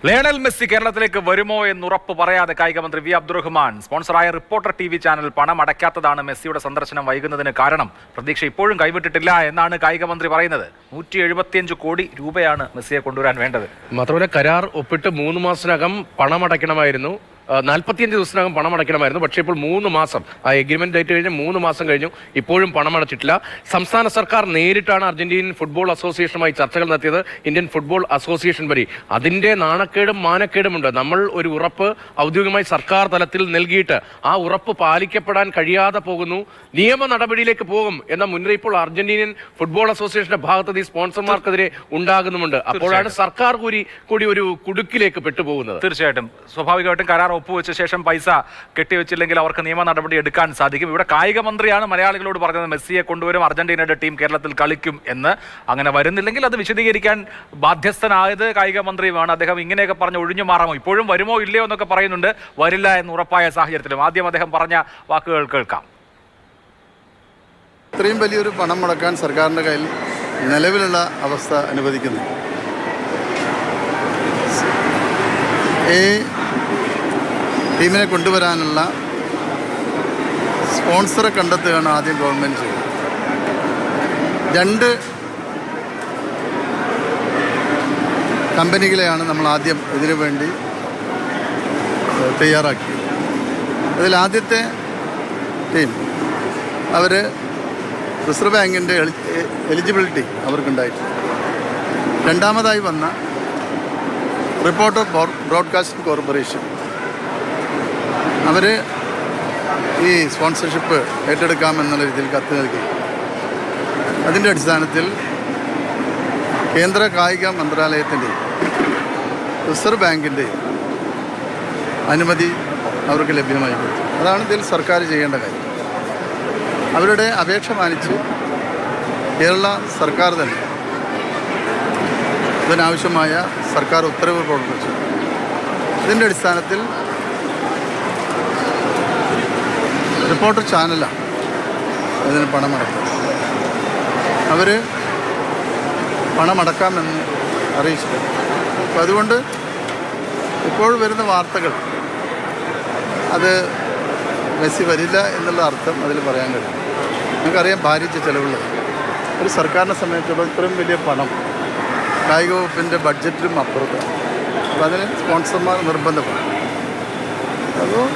Lionel Messi കേരളത്തിലേക്ക് വരുമോ എന്നുറപ്പ് പറയാതെ കായികമന്ത്രി വി അബ്ദുറഹ്മാൻ സ്പോൺസറായ റിപ്പോർട്ടർ TV ചാനൽ പണം അടയ്ക്കാത്തതാണ് മെസ്സിയുടെ സന്ദർശനം വൈകുന്നതിന് കാരണം. പ്രതീക്ഷ ഇപ്പോഴും കൈവിട്ടിട്ടില്ല എന്നാണ് കായികമന്ത്രി പറയുന്നത്. 175 കോടി രൂപയാണ് മെസ്സിയെ കൊണ്ടുവരാൻ വേണ്ടത്. മാത്രമല്ല കരാർ ഒപ്പിട്ട് 3 മാസത്തിനകം പണം അടയ്ക്കണമായിരുന്നു. 45 ദിവസത്തിനകം പണം അടയ്ക്കണമായിരുന്നു. പക്ഷേ ഇപ്പോൾ 3 മാസം, ആ എഗ്രിമെന്റ് ഡേറ്റ് കഴിഞ്ഞ് 3 മാസം കഴിഞ്ഞു, ഇപ്പോഴും പണം അടച്ചിട്ടില്ല. സംസ്ഥാന സർക്കാർ നേരിട്ടാണ് അർജന്റീനിയൻ ഫുട്ബോൾ അസോസിയേഷനുമായി ചർച്ചകൾ നടത്തിയത്. ഇന്ത്യൻ ഫുട്ബോൾ അസോസിയേഷൻ വഴി അതിന്റെ നാണക്കേടും മാനക്കേടുമുണ്ട്. നമ്മൾ ഒരു ഉറപ്പ് ഔദ്യോഗികമായി സർക്കാർ തലത്തിൽ നൽകിയിട്ട് ആ ഉറപ്പ് പാലിക്കപ്പെടാൻ കഴിയാതെ പോകുന്നു, നിയമ നടപടിയിലേക്ക് പോകും എന്ന മുന്നറിയിപ്പോൾ അർജന്റീനിയൻ ഫുട്ബോൾ അസോസിയേഷന്റെ ഭാഗത്ത് ഈ സ്പോൺസർമാർക്കെതിരെ ഉണ്ടാകുന്നുമുണ്ട്. അപ്പോഴാണ് സർക്കാർ കൂടി ഒരു കുടുക്കിലേക്ക് പെട്ടുപോകുന്നത്. തീർച്ചയായിട്ടും സ്വാഭാവികമായിട്ടും കരാർ ഒപ്പുവെച്ച ശേഷം പൈസ കെട്ടിവെച്ചില്ലെങ്കിൽ അവർക്ക് നിയമ നടപടി എടുക്കാൻ സാധിക്കും. ഇവിടെ കായിക മന്ത്രിയാണ് മലയാളികളോട് പറഞ്ഞത് മെസ്സിയെ കൊണ്ടുവരും, അർജന്റീനയുടെ ടീം കേരളത്തിൽ കളിക്കും എന്ന്. അങ്ങനെ വരുന്നില്ലെങ്കിൽ അത് വിശദീകരിക്കാൻ ബാധ്യസ്ഥനായത് കായിക മന്ത്രിയുമാണ്. അദ്ദേഹം ഇങ്ങനെയൊക്കെ പറഞ്ഞ് ഒഴിഞ്ഞു മാറാമോ? ഇപ്പോഴും വരുമോ ഇല്ലയോ എന്നൊക്കെ പറയുന്നുണ്ട്. വരില്ല എന്ന് ഉറപ്പായ സാഹചര്യത്തിലും ആദ്യം അദ്ദേഹം പറഞ്ഞ വാക്കുകൾ കേൾക്കാം. ഇത്രയും വലിയൊരു പണം മുടക്കാൻ സർക്കാരിൻ്റെ കയ്യിൽ നിലവിലുള്ള അവസ്ഥ അനുവദിക്കുന്നു. ഈ ടീമിനെ കൊണ്ടുവരാനുള്ള സ്പോൺസറെ കണ്ടെത്തുകയാണ് ആദ്യം ഗവൺമെൻറ് ചെയ്തത്. 2 കമ്പനികളെയാണ് നമ്മൾ ആദ്യം ഇതിനു വേണ്ടി തയ്യാറാക്കിയത്. അതിൽ ആദ്യത്തെ ടീം അവർ റിസർവ് ബാങ്കിൻ്റെ എലിജിബിലിറ്റി അവർക്കുണ്ടായിട്ടുണ്ട്. രണ്ടാമതായി വന്ന റിപ്പോർട്ടർ ബ്രോഡ്കാസ്റ്റിംഗ് കോർപ്പറേഷൻ അവർ ഈ സ്പോൺസർഷിപ്പ് ഏറ്റെടുക്കാമെന്നുള്ള രീതിയിൽ കത്ത് നൽകി. അതിൻ്റെ അടിസ്ഥാനത്തിൽ കേന്ദ്ര കായിക മന്ത്രാലയത്തിൻ്റെയും റിസർവ് ബാങ്കിൻ്റെയും അനുമതി അവർക്ക് ലഭ്യമായി കൊടുത്തു. അതാണ് ഇതിൽ സർക്കാർ ചെയ്യേണ്ട കാര്യം. അവരുടെ അപേക്ഷ മാനിച്ച് കേരള സർക്കാർ തന്നെ ഇതിനാവശ്യമായ സർക്കാർ ഉത്തരവ് പുറപ്പെടുവിച്ചു. ഇതിൻ്റെ അടിസ്ഥാനത്തിൽ റിപ്പോർട്ടർ ചാനലാണ് ഇതിന് പണമടക്കുക. അവർ പണമടക്കാമെന്ന് അറിയിച്ചിട്ടുണ്ട്. അപ്പോൾ അതുകൊണ്ട് ഇപ്പോൾ വരുന്ന വാർത്തകൾ അത് മെസ്സി വരില്ല എന്നുള്ള അർത്ഥം അതിൽ പറയാൻ കഴിയും. നമുക്കറിയാം ഭാരിച്ച ചിലവുള്ളത് ഒരു സർക്കാരിനെ സംബന്ധിച്ചിടത്തോളം ഇത്രയും വലിയ പണം കായിക വകുപ്പിൻ്റെ ബഡ്ജറ്റിലും അപ്പുറത്താണ്. അപ്പോൾ അതിന് സ്പോൺസർമാർ നിർബന്ധമാണ്. അപ്പോൾ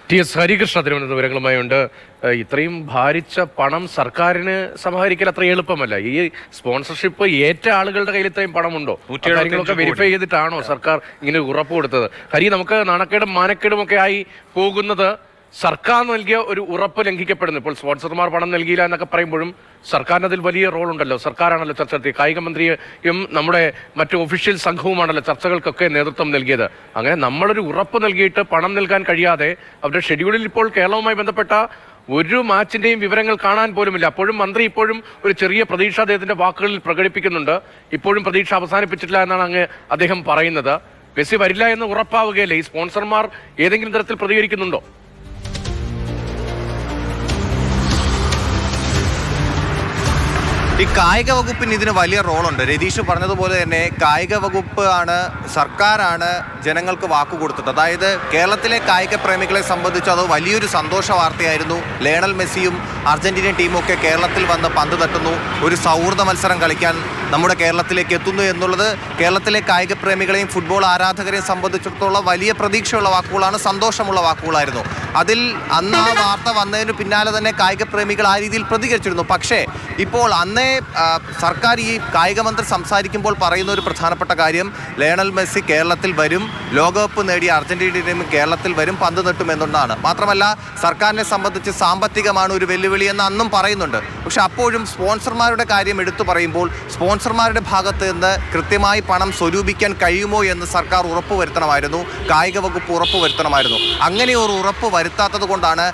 TS ഹരികൃഷ്ണ തിരുവനന്തപുരം വിവരങ്ങളുമായുണ്ട്. ഇത്രയും ഭാരിച്ച പണം സർക്കാരിന് സമാഹരിക്കൽ അത്ര എളുപ്പമല്ല. ഈ സ്പോൺസർഷിപ്പ് ഏറ്റ ആളുകളുടെ കയ്യിൽ ഇത്രയും പണമുണ്ടോ? കാര്യങ്ങളൊക്കെ വെരിഫൈ ചെയ്തിട്ടാണോ സർക്കാർ ഇങ്ങനെ ഉറപ്പ് കൊടുത്തത്? ഹരി, നമുക്ക് നാണക്കേടും മാനക്കേടും ഒക്കെ ആയി പോകുന്നത് സർക്കാർ നൽകിയ ഒരു ഉറപ്പ് ലംഘിക്കപ്പെടുന്നു. ഇപ്പോൾ സ്പോൺസർമാർ പണം നൽകിയില്ല എന്നൊക്കെ പറയുമ്പോഴും സർക്കാരിന് അതിൽ വലിയ റോൾ ഉണ്ടല്ലോ. സർക്കാരാണല്ലോ ചർച്ച നടത്തി, കായിക മന്ത്രിയും നമ്മുടെ മറ്റു ഒഫീഷ്യൽ സംഘവുമാണല്ലോ ചർച്ചകൾക്കൊക്കെ നേതൃത്വം നൽകിയത്. അങ്ങനെ നമ്മളൊരു ഉറപ്പ് നൽകിയിട്ട് പണം നൽകാൻ കഴിയാതെ അവരുടെ ഷെഡ്യൂളിൽ ഇപ്പോൾ കേരളവുമായി ബന്ധപ്പെട്ട ഒരു മാച്ചിന്റെയും വിവരങ്ങൾ കാണാൻ പോലുമില്ല. അപ്പോഴും മന്ത്രി ഇപ്പോഴും ഒരു ചെറിയ പ്രതീക്ഷ അദ്ദേഹത്തിന്റെ വാക്കുകളിൽ പ്രകടിപ്പിക്കുന്നുണ്ട്. ഇപ്പോഴും പ്രതീക്ഷ അവസാനിപ്പിച്ചിട്ടില്ല എന്നാണ് അദ്ദേഹം പറയുന്നത്. മെസ്സി വരില്ല എന്ന് ഉറപ്പാവുകയല്ലേ? ഈ സ്പോൺസർമാർ ഏതെങ്കിലും തരത്തിൽ പ്രതികരിക്കുന്നുണ്ടോ? ഈ കായിക വകുപ്പിന് ഇതിന് വലിയ റോളുണ്ട്. രതീഷ് പറഞ്ഞതുപോലെ തന്നെ കായിക വകുപ്പ് ആണ്, സർക്കാരാണ് ജനങ്ങൾക്ക് വാക്കു കൊടുത്തത്. അതായത് കേരളത്തിലെ കായിക പ്രേമികളെ സംബന്ധിച്ച് അത് വലിയൊരു സന്തോഷ വാർത്തയായിരുന്നു. ലയണൽ മെസ്സിയും അർജന്റീനിയൻ ടീമും ഒക്കെ കേരളത്തിൽ വന്ന് പന്ത് തട്ടുന്നു, ഒരു സൗഹൃദ മത്സരം കളിക്കാൻ നമ്മുടെ കേരളത്തിലേക്ക് എത്തുന്നു എന്നുള്ളത് കേരളത്തിലെ കായിക പ്രേമികളെയും ഫുട്ബോൾ ആരാധകരെയും സംബന്ധിച്ചിടത്തോളം വലിയ പ്രതീക്ഷയുള്ള വാക്കുകളാണ്, സന്തോഷമുള്ള വാക്കുകളായിരുന്നു. അതിൽ അന്ന് ആ വാർത്ത വന്നതിന് പിന്നാലെ തന്നെ കായിക പ്രേമികൾ ആ രീതിയിൽ പ്രതികരിച്ചിരുന്നു. പക്ഷേ ഇപ്പോൾ അന്നേ സർക്കാർ ഈ കായിക മന്ത്രി സംസാരിക്കുമ്പോൾ പറയുന്ന ഒരു പ്രധാനപ്പെട്ട കാര്യം, ലയണൽ മെസ്സി കേരളത്തിൽ വരും, ലോകകപ്പ് നേടിയ അർജന്റീന ടീം കേരളത്തിൽ വരും, പന്ത് തട്ടും എന്നുള്ളതാണ്. മാത്രമല്ല സർക്കാരിനെ സംബന്ധിച്ച് സാമ്പത്തികമാണ് ഒരു വെല്ലുവിളി എന്ന് അന്നും പറയുന്നുണ്ട്. പക്ഷെ അപ്പോഴും സ്പോൺസർമാരുടെ കാര്യം എടുത്തു പറയുമ്പോൾ സ്പോൺസർമാരുടെ ഭാഗത്ത് നിന്ന് കൃത്യമായി പണം സ്വരൂപിക്കാൻ കഴിയുമോ എന്ന് സർക്കാർ ഉറപ്പുവരുത്തണമായിരുന്നു, കായിക വകുപ്പ് ഉറപ്പുവരുത്തണമായിരുന്നു. അങ്ങനെ ഒരു ഉറപ്പ് വരുത്താത്തത് കൊണ്ടാണ്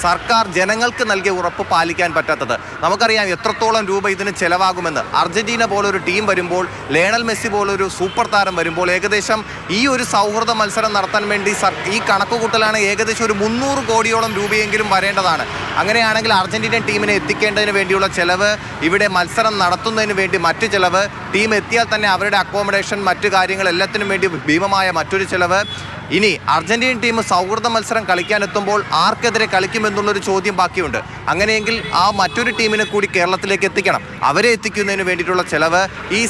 സർക്കാർ ജനങ്ങൾക്ക് നൽകിയ ഉറപ്പ് പാലിക്കാൻ പറ്റാത്തത്. നമുക്കറിയാം എത്രത്തോളം രൂപ ഇതിന് ചെലവാകുമെന്ന്. അർജന്റീന പോലൊരു ടീം വരുമ്പോൾ, ലയണൽ മെസ്സി പോലൊരു സൂപ്പർ താരം വരുമ്പോൾ ഏകദേശം ഈ ഒരു സൗഹൃദ മത്സരം നടത്താൻ വേണ്ടി ഈ കണക്കുകൂട്ടലാണ് ഏകദേശം ഒരു 300 കോടിയോളം രൂപയെങ്കിലും വരേണ്ടതാണ്. അങ്ങനെയാണെങ്കിൽ അർജന്റീനൻ ടീമിനെ എത്തിക്കേണ്ടതിന് വേണ്ടിയുള്ള ചെലവ്, ഇവിടെ മത്സരം നടത്തുന്നതിന് വേണ്ടി മറ്റു ചെലവ്, ടീം എത്തിയാൽ തന്നെ അവരുടെ അക്കോമഡേഷൻ, മറ്റു കാര്യങ്ങൾ എല്ലാത്തിനും വേണ്ടി ഭീമമായ മറ്റൊരു ചെലവ്. ഇനി അർജന്റീനൻ ടീം സൗഹൃദ മത്സരം കളിക്കാനെത്തുമ്പോൾ ആർക്കെതിരെ കളിക്കുമെന്നുള്ളൊരു ചോദ്യം ബാക്കിയുണ്ട്. അങ്ങനെയെങ്കിൽ ആ മറ്റൊരു ടീമിനെ കൂടി കേരളത്തിലേക്ക് എത്തിക്കണം. അവരെ എത്തിക്കുന്നതിന് വേണ്ടിയിട്ടുള്ള ചെലവ്, ഈ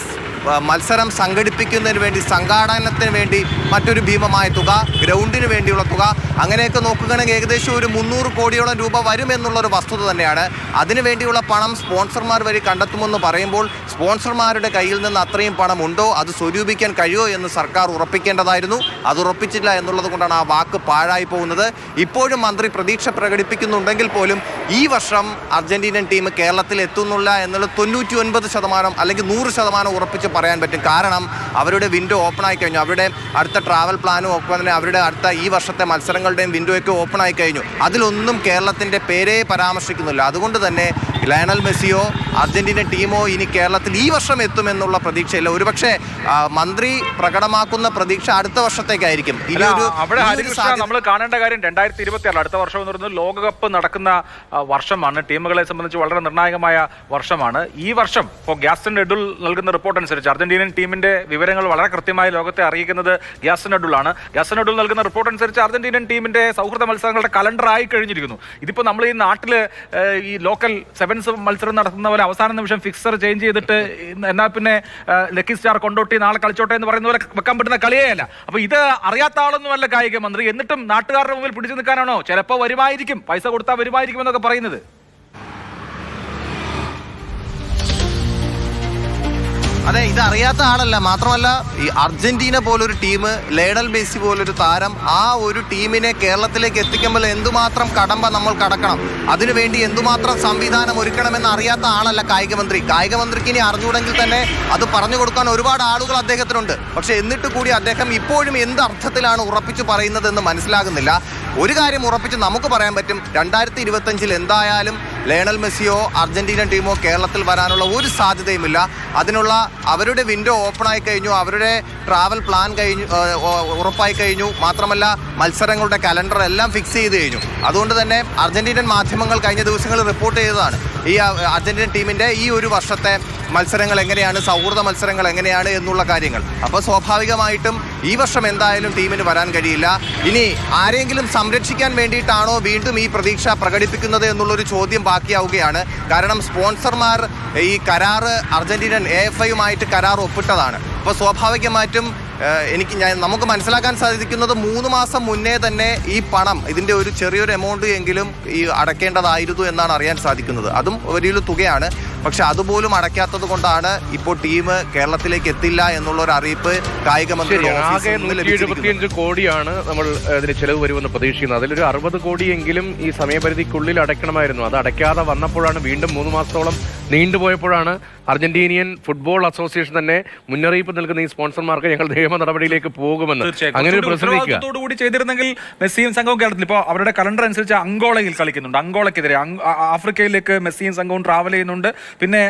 മത്സരം സംഘടിപ്പിക്കുന്നതിന് വേണ്ടി, സംഘാടനത്തിന് വേണ്ടി മറ്റൊരു ഭീമമായ തുക, ഗ്രൗണ്ടിന് വേണ്ടിയുള്ള തുക, അങ്ങനെയൊക്കെ നോക്കുകയാണെങ്കിൽ ഏകദേശം ഒരു 300 കോടിയോളം രൂപ വരുമെന്നുള്ളൊരു വസ്തുത തന്നെയാണ്. അതിനുവേണ്ടിയുള്ള പണം സ്പോൺസർമാർ വഴി കണ്ടെത്തുമെന്ന് പറയുമ്പോൾ സ്പോൺസർമാരുടെ കയ്യിൽ നിന്ന് അത്രയും പണം ഉണ്ടോ, അത് സ്വരൂപിക്കാൻ കഴിയുമോ എന്ന് സർക്കാർ ഉറപ്പിക്കേണ്ടതായിരുന്നു. അത് ഉറപ്പിച്ചില്ല എന്നുള്ളത് കൊണ്ടാണ് ആ വാക്ക് പാഴായി പോകുന്നത്. ഇപ്പോഴും മന്ത്രി പ്രതീക്ഷ പ്രകടിപ്പിക്കുന്നുണ്ടെങ്കിൽ പോലും ഈ വർഷം അർജന്റീനൻ ടീം കേരളത്തിൽ എത്തുന്നില്ല എന്നുള്ളത് 99% അല്ലെങ്കിൽ 100% ഉറപ്പിച്ച് പറയാൻ പറ്റും. കാരണം അവരുടെ വിൻഡോ ഓപ്പൺ ആയി കഴിഞ്ഞു. അവരുടെ അടുത്ത ട്രാവൽ പ്ലാനും ഒക്കെ തന്നെ അവരുടെ അടുത്ത ഈ വർഷത്തെ മത്സരങ്ങളുടെയും വിൻഡോയൊക്കെ ഓപ്പൺ ആയി കഴിഞ്ഞു. അതിലൊന്നും കേരളത്തിൻ്റെ പേരേ പരാമർശിക്കുന്നില്ല. അതുകൊണ്ട് തന്നെ ലയണൽ മെസ്സിയോ അർജന്റീന ടീമോ ഇനി കേരളത്തിൽ ഈ വർഷം എത്തുമെന്നുള്ള പ്രതീക്ഷയില്ല. ഒരുപക്ഷെ മന്ത്രി പ്രകടമാക്കുന്ന പ്രതീക്ഷ അടുത്ത വർഷത്തേക്കായിരിക്കും. അവിടെ നമ്മൾ കാണേണ്ട കാര്യം 2026 അടുത്ത വർഷം എന്ന് പറയുന്നത് ലോകകപ്പ് നടക്കുന്ന വർഷമാണ്. ടീമുകളെ സംബന്ധിച്ച് വളരെ നിർണായകമായ വർഷമാണ്. ഈ വർഷം ഇപ്പോൾ ഗ്യാസ്റ്റൻ എഡുൽ നൽകുന്ന റിപ്പോർട്ട് അനുസരിച്ച് അർജന്റീനൻ ടീമിന്റെ വിവരങ്ങൾ വളരെ കൃത്യമായി ലോകത്തെ അറിയിക്കുന്നത് ഗ്യാസ്റ്റൻ എഡുൽ ആണ്. ഗ്യാസ്റ്റൻ എഡുൽ നൽകുന്ന റിപ്പോർട്ട് അനുസരിച്ച് അർജന്റീനൻ ടീമിന്റെ സൗഹൃദ മത്സരങ്ങളുടെ കലണ്ടർ ആയി കഴിഞ്ഞിരിക്കുന്നു. ഇതിപ്പോൾ നമ്മൾ ഈ നാട്ടിൽ ഈ ലോക്കൽ സെവൻസ് മത്സരം നടത്തുന്ന പോലെ അവസാന നിമിഷം ഫിക്സർ ചേഞ്ച് ചെയ്തിട്ട് എന്നാൽ പിന്നെ ലക്കി സ്റ്റാർ കൊണ്ടോട്ടി നാളെ കളിച്ചോട്ടെ എന്ന് പറയുന്ന പോലെ വെക്കാൻ പറ്റുന്ന കളിയേയല്ല. അപ്പൊ ഇത് അറിയാത്ത ആളൊന്നുമല്ല കായിക മന്ത്രി. എന്നിട്ടും നാട്ടുകാരുടെ മുമ്പിൽ പിടിച്ചു നിൽക്കാനാണോ ചിലപ്പോൾ വരുമായിരിക്കും, പൈസ കൊടുത്താൽ വരുമായിരിക്കും എന്നൊക്കെ പറയുന്നത്? അതെ, ഇത് അറിയാത്ത ആളല്ല. മാത്രമല്ല ഈ അർജന്റീന പോലൊരു ടീം, ലയണൽ മെസ്സി പോലൊരു താരം, ആ ഒരു ടീമിനെ കേരളത്തിലേക്ക് എത്തിക്കുമ്പോൾ എന്തുമാത്രം കടമ്പ നമ്മൾ കടക്കണം, അതിനുവേണ്ടി എന്തുമാത്രം സംവിധാനം ഒരുക്കണമെന്ന് അറിയാത്ത ആളല്ല കായിക മന്ത്രി. കായിക മന്ത്രിക്ക് ഇനി അറിഞ്ഞുകൂടെങ്കിൽ തന്നെ അത് പറഞ്ഞു കൊടുക്കാൻ ഒരുപാട് ആളുകൾ അദ്ദേഹത്തിനുണ്ട്. പക്ഷെ എന്നിട്ട് കൂടി അദ്ദേഹം ഇപ്പോഴും എന്ത് അർത്ഥത്തിലാണ് ഉറപ്പിച്ചു പറയുന്നതെന്ന് മനസ്സിലാകുന്നില്ല. ഒരു കാര്യം ഉറപ്പിച്ച് നമുക്ക് പറയാൻ പറ്റും, 2025 എന്തായാലും ലയണൽ മെസ്സിയോ അർജന്റീനൻ ടീമോ കേരളത്തിൽ വരാനുള്ള ഒരു സാധ്യതയുമില്ല. അതിനുള്ള അവരുടെ വിൻഡോ ഓപ്പൺ ആയി കഴിഞ്ഞു, അവരുടെ ട്രാവൽ പ്ലാൻ കഴിഞ്ഞു, ഉറപ്പായി കഴിഞ്ഞു. മാത്രമല്ല മത്സരങ്ങളുടെ കലണ്ടർ എല്ലാം ഫിക്സ് ചെയ്ത് കഴിഞ്ഞു. അതുകൊണ്ട് തന്നെ അർജന്റീനൻ മാധ്യമങ്ങൾ കഴിഞ്ഞ ദിവസങ്ങളിൽ റിപ്പോർട്ട് ചെയ്തതാണ് ഈ അർജന്റീനൻ ടീമിൻ്റെ ഈ ഒരു വർഷത്തെ മത്സരങ്ങൾ എങ്ങനെയാണ്, സൗഹൃദ മത്സരങ്ങൾ എങ്ങനെയാണ് എന്നുള്ള കാര്യങ്ങൾ. അപ്പോൾ സ്വാഭാവികമായിട്ടും ഈ വർഷം എന്തായാലും ടീമിന് വരാൻ കഴിയില്ല. ഇനി ആരെങ്കിലും സംരക്ഷിക്കാൻ വേണ്ടിയിട്ടാണോ വീണ്ടും ഈ പ്രതീക്ഷ പ്രകടിപ്പിക്കുന്നത് എന്നുള്ളൊരു ചോദ്യം ബാക്കിയാവുകയാണ്. കാരണം സ്പോൺസർമാർ ഈ കരാറ് അർജന്റീനൻ AFI-യുമായിട്ട് കരാർ ഒപ്പിട്ടതാണ്. അപ്പോൾ സ്വാഭാവികമായിട്ടും നമുക്ക് മനസ്സിലാക്കാൻ സാധിക്കുന്നത് 3 മാസം മുന്നേ തന്നെ ഈ പണം, ഇതിൻ്റെ ഒരു ചെറിയൊരു എമൗണ്ട് എങ്കിലും ഈ അടയ്ക്കേണ്ടതായിരുന്നു എന്നാണ് അറിയാൻ സാധിക്കുന്നത്. അതും വലിയൊരു തുകയാണ്. പക്ഷെ അതുപോലും അടയ്ക്കാത്തത് കൊണ്ടാണ് ഇപ്പോൾ ടീം കേരളത്തിലേക്ക് എത്തില്ല എന്നുള്ളൊരു അറിയിപ്പ് കായിക മന്ത്രി 175 കോടിയാണ് നമ്മൾ ഇതിന് ചെലവ് വരുമെന്ന് പ്രതീക്ഷിക്കുന്നത്. അതിലൊരു 60 കോടിയെങ്കിലും ഈ സമയപരിധിക്കുള്ളിൽ അടയ്ക്കണമായിരുന്നു. അത് അടയ്ക്കാതെ വന്നപ്പോഴാണ്, വീണ്ടും 3 മാസത്തോളം നീണ്ടുപോയപ്പോഴാണ് അർജന്റീനിയൻ ഫുട്ബോൾ അസോസിയേഷൻ തന്നെ മുന്നറിയിപ്പ് നൽകുന്ന ഈ സ്പോൺസർമാർക്ക് ഞങ്ങൾ നിയമ നടപടിയിലേക്ക് പോകുമെന്ന് അങ്ങനെ ഒരു പ്രതിനിധിയോടുകൂടി ചെയ്തിരുന്നെങ്കിൽ മെസ്സിയും സംഘവും കേരളത്തിൽ ഇപ്പോൾ അവരുടെ കലണ്ടർ അനുസരിച്ച് അങ്കോളയിൽ കളിക്കുന്നുണ്ട്. അങ്കോളയ്ക്കെതിരെ ആഫ്രിക്കയിലേക്ക് മെസ്സിയും സംഘവും ട്രാവൽ ചെയ്യുന്നുണ്ട്. പിന്നെ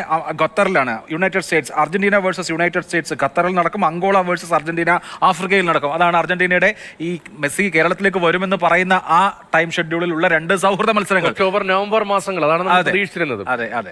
ഖത്തറിലാണ് United States, Argentina versus United States ഖത്തറിൽ നടക്കും. അങ്കോള വേഴ്സസ് അർജന്റീന ആഫ്രിക്കയിൽ നടക്കും. അതാണ് അർജന്റീനയുടെ ഈ മെസ്സി കേരളത്തിലേക്ക് വരുമെന്ന് പറയുന്ന ആ ടൈം ഷെഡ്യൂളിൽ ഉള്ള 2 സൗഹൃദ മത്സരങ്ങൾ. ഒക്ടോബർ, നവംബർ മാസങ്ങൾ, അതാണ് നമ്മൾ പ്രതീക്ഷിച്ചിരുന്നത്. അതെ അതെ.